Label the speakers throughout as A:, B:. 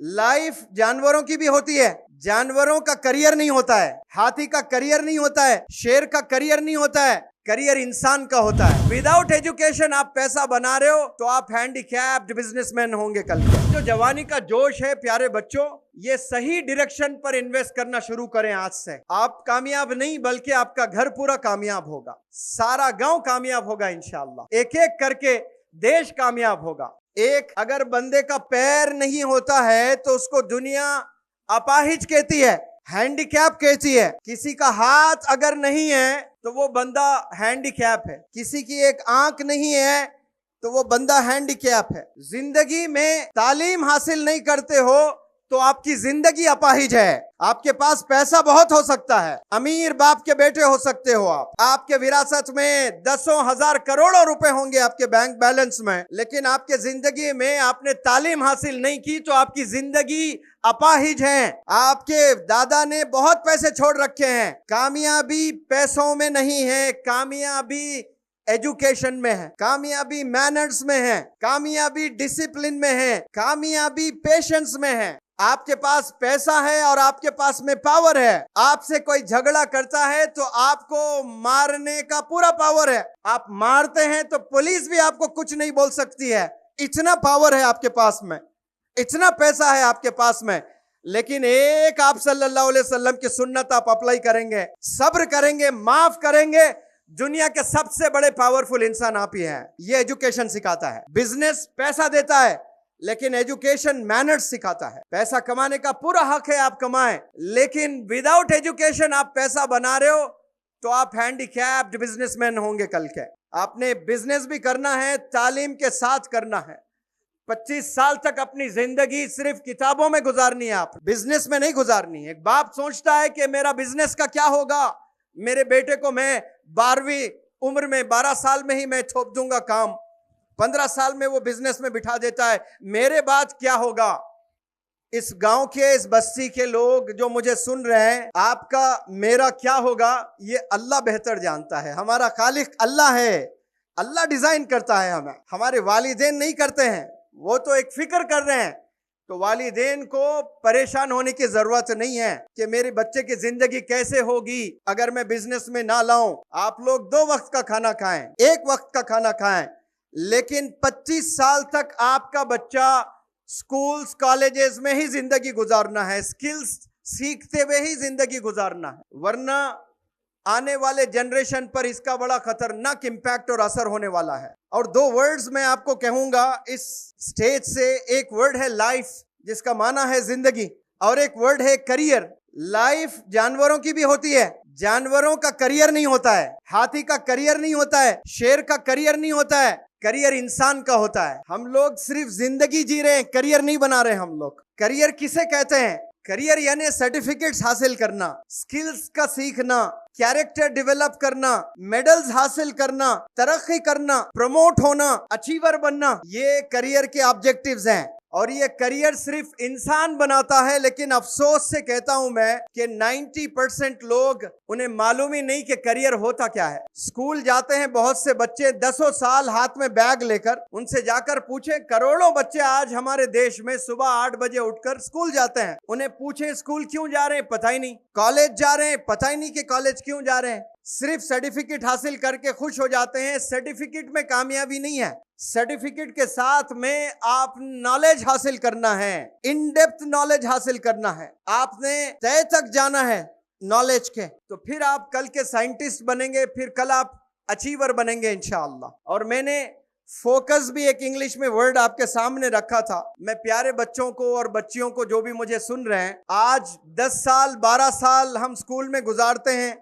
A: Life जानवरों की भी होती है। जानवरों का करियर नहीं होता है, हाथी का करियर नहीं होता है, शेर का करियर नहीं होता है, करियर इंसान का होता है। विदाउट एजुकेशन आप पैसा बना रहे हो तो आप हैंडीकैप्ड बिजनेसमैन होंगे कल को। जो जवानी का जोश है प्यारे बच्चों, ये सही डायरेक्शन पर इन्वेस्ट करना शुरू करें आज से। आप कामयाब नहीं बल्कि आपका घर पूरा कामयाब होगा, सारा गांव कामयाब होगा इंशाअल्लाह, एक एक करके देश कामयाब होगा। एक अगर बंदे का पैर नहीं होता है तो उसको दुनिया अपाहिज कहती है, हैंडीकैप कहती है। किसी का हाथ अगर नहीं है तो वो बंदा हैंडीकैप है, किसी की एक आंख नहीं है तो वो बंदा हैंडीकैप है। जिंदगी में तालीम हासिल नहीं करते हो तो आपकी जिंदगी अपाहिज है। आपके पास पैसा बहुत हो सकता है, अमीर बाप के बेटे हो सकते हो आप, आपके विरासत में दसों हजार करोड़ों रुपए होंगे आपके बैंक बैलेंस में, लेकिन आपके जिंदगी में आपने तालीम हासिल नहीं की तो आपकी जिंदगी अपाहिज है। आपके दादा ने बहुत पैसे छोड़ रखे हैं। कामयाबी पैसों में नहीं है, कामयाबी एजुकेशन में है, कामयाबी मैनर्स में है, कामयाबी डिसिप्लिन में है, कामयाबी पेशेंस में है। आपके पास पैसा है और आपके पास में पावर है। आपसे कोई झगड़ा करता है तो आपको मारने का पूरा पावर है। आप मारते हैं तो पुलिस भी आपको कुछ नहीं बोल सकती है। इतना पावर है आपके पास में, इतना पैसा है आपके पास में। लेकिन एक आप सल्लल्लाहु अलैहि वसल्लम की सुन्नत आप अप्लाई करेंगे, सब्र करेंगे, माफ करेंगे, दुनिया के सबसे बड़े पावरफुल इंसान आप ही हैं। ये एजुकेशन सिखाता है। बिजनेस पैसा देता है लेकिन एजुकेशन मैनर्स सिखाता है। पैसा कमाने का पूरा हक है, आप कमाएं, लेकिन विदाउट एजुकेशन आप पैसा बना रहे हो तो आप हैंडीकैप्ड बिजनेसमैन होंगे कल के। आपने बिजनेस भी करना है, तालीम के साथ करना है। 25 साल तक अपनी जिंदगी सिर्फ किताबों में गुजारनी है, आप बिजनेस में नहीं गुजारनी है। एक बाप सोचता है कि मेरा बिजनेस का क्या होगा, मेरे बेटे को मैं 12वीं उम्र में 12 साल में ही मैं थोप दूंगा काम, 15 साल में वो बिजनेस में बिठा देता है, मेरे बाद क्या होगा। इस गांव के, इस बस्ती के लोग जो मुझे सुन रहे हैं, आपका मेरा क्या होगा ये अल्लाह बेहतर जानता है। हमारा खालिक अल्लाह है, अल्लाह डिजाइन करता है हमें, हमारे वालिदैन नहीं करते हैं। वो तो एक फिक्र कर रहे हैं, तो वालिदैन को परेशान होने की जरूरत नहीं है कि मेरे बच्चे की जिंदगी कैसे होगी अगर मैं बिजनेस में ना लाऊं। आप लोग 2 वक्त का खाना खाएं, 1 वक्त का खाना खाएं, लेकिन 25 साल तक आपका बच्चा स्कूल्स कॉलेजेस में ही जिंदगी गुजारना है, स्किल्स सीखते हुए ही जिंदगी गुजारना है, वरना आने वाले जनरेशन पर इसका बड़ा खतरनाक इंपैक्ट और असर होने वाला है। और 2 वर्ड्स मैं आपको कहूंगा इस स्टेज से। एक वर्ड है लाइफ, जिसका माना है जिंदगी, और एक वर्ड है करियर। लाइफ जानवरों की भी होती है, जानवरों का करियर नहीं होता है, हाथी का करियर नहीं होता है, शेर का करियर नहीं होता है, करियर इंसान का होता है। हम लोग सिर्फ जिंदगी जी रहे हैं, करियर नहीं बना रहे हम लोग। करियर किसे कहते हैं? करियर यानी सर्टिफिकेट्स हासिल करना, स्किल्स का सीखना, कैरेक्टर डेवलप करना, मेडल्स हासिल करना, तरक्की करना, प्रमोट होना, अचीवर बनना, ये करियर के ऑब्जेक्टिव्स हैं। और ये करियर सिर्फ इंसान बनाता है, लेकिन अफसोस से कहता हूं मैं कि 90% लोग, उन्हें मालूम ही नहीं कि करियर होता क्या है। स्कूल जाते हैं बहुत से बच्चे 10 साल हाथ में बैग लेकर, उनसे जाकर पूछें, करोड़ों बच्चे आज हमारे देश में सुबह 8 बजे उठकर स्कूल जाते हैं। उन्हें पूछें स्कूल क्यों जा रहे हैं, पता ही नहीं। कॉलेज जा रहे हैं, पता ही नहीं कि कॉलेज क्यों जा रहे हैं। सिर्फ सर्टिफिकेट हासिल करके खुश हो जाते हैं। सर्टिफिकेट में कामयाबी नहीं है, सर्टिफिकेट के साथ में आप नॉलेज हासिल करना है, इन डेप्थ नॉलेज हासिल करना है, आपने तय तक जाना है नॉलेज के, तो फिर आप कल के साइंटिस्ट बनेंगे, फिर कल आप अचीवर बनेंगे इंशाअल्लाह। और मैंने फोकस भी एक इंग्लिश में वर्ड आपके सामने रखा था। मैं प्यारे बच्चों को और बच्चियों को जो भी मुझे सुन रहे हैं, आज 10 साल 12 साल हम स्कूल में गुजारते हैं,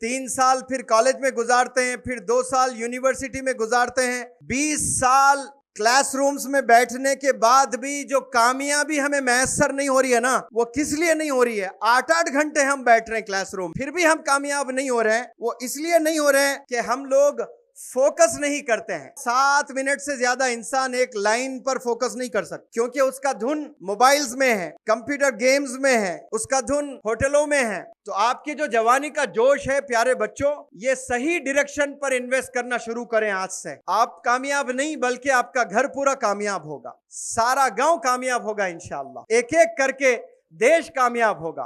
A: 3 साल फिर कॉलेज में गुजारते हैं, फिर 2 साल यूनिवर्सिटी में गुजारते हैं, 20 साल क्लासरूम्स में बैठने के बाद भी जो कामयाबी हमें मैसर नहीं हो रही है ना, वो किस लिए नहीं हो रही है? 8-8 घंटे हम बैठ रहे हैं क्लासरूम, फिर भी हम कामयाब नहीं हो रहे हैं। वो इसलिए नहीं हो रहे हैं कि हम लोग फोकस नहीं करते हैं। 7 मिनट से ज्यादा इंसान एक लाइन पर फोकस नहीं कर सकता, क्योंकि उसका धुन मोबाइल्स में है, कंप्यूटर गेम्स में है, उसका धुन होटलों में है। तो आपकी जो जवानी का जोश है प्यारे बच्चों, ये सही डायरेक्शन पर इन्वेस्ट करना शुरू करें आज से। आप कामयाब नहीं बल्कि आपका घर पूरा कामयाब होगा, सारा गांव कामयाब होगा इंशाअल्लाह, एक एक करके देश कामयाब होगा।